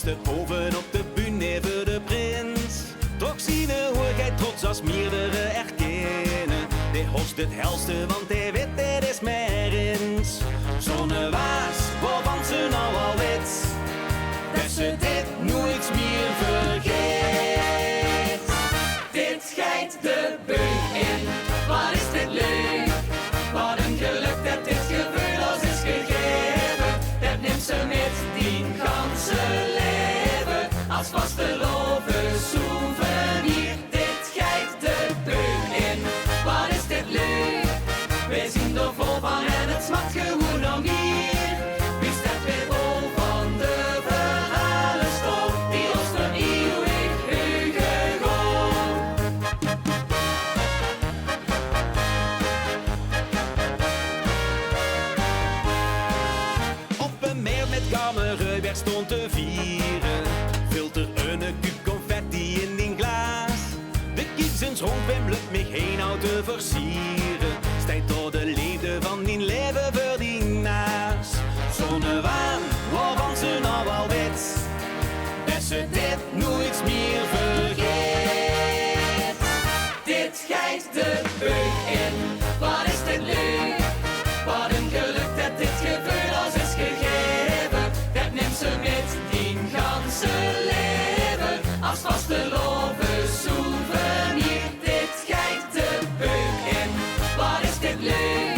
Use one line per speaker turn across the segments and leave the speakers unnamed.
er boven op de bühne voor de prins. Toch zien hoorheid trots als meerdere erkennen. Die host het helste, want hij weet het is maar eens. Zo'n waas, waarvan ze nou al weet, dat ze dit nooit meer vergeet.
Dit geit de beuk in, wat is dit leuk? Wat een geluk dat dit gevoel ons is gegeven. Dat neemt ze met die ganse leven, als vasteloven souvenir. Dit geit de beuk in, wat is dit leuk? Wij zien er vol van en het smaakt gewoon nog meer. Wie staat weer vol van de verhalenstof, die ons voor eeuwig heugen gewoon.
Op een meer met kameru werd stond te vieren. Vult er een kuub confetti in die glaas. De kiezens rond Wim lukt mij geen auto te versieren. Stijgt door de liefde van die leven voor die naast. Zo'n waan, waarvan ze nou al weet, dat ze dit nooit meer vergeet.
Dit geit de beuk in, wat is dit leuk? Wat een geluk dat dit gevoel ons is gegeven. Dat neemt ze met die ganse leven, als vasteloven souvenir. Dit geit de beuk in, wat is dit leuk?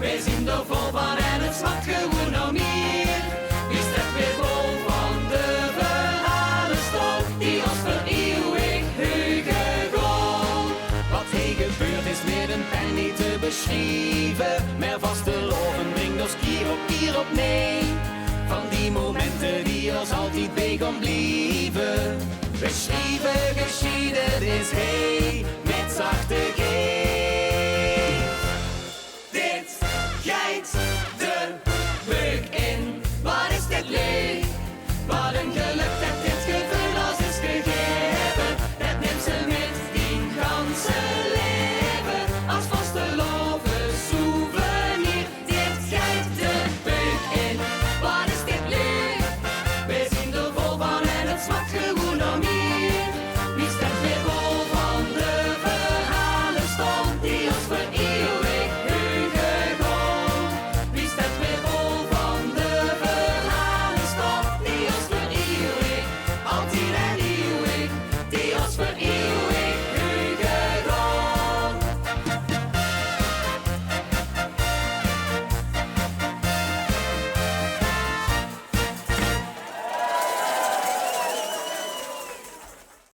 Wij zien er vol van en het smaakt gewoon nog meer. Wie staat weer vol van de verhalenstof, die ons voor eeuwig heugen gewoon.
Wat hij gebeurd is met een pen niet te beschrijven. Maar vasteloven brengt ons keer op nee. Van die momenten die ons altijd bij gaan blijven. Beschreven geschiedenis, hey, met zachte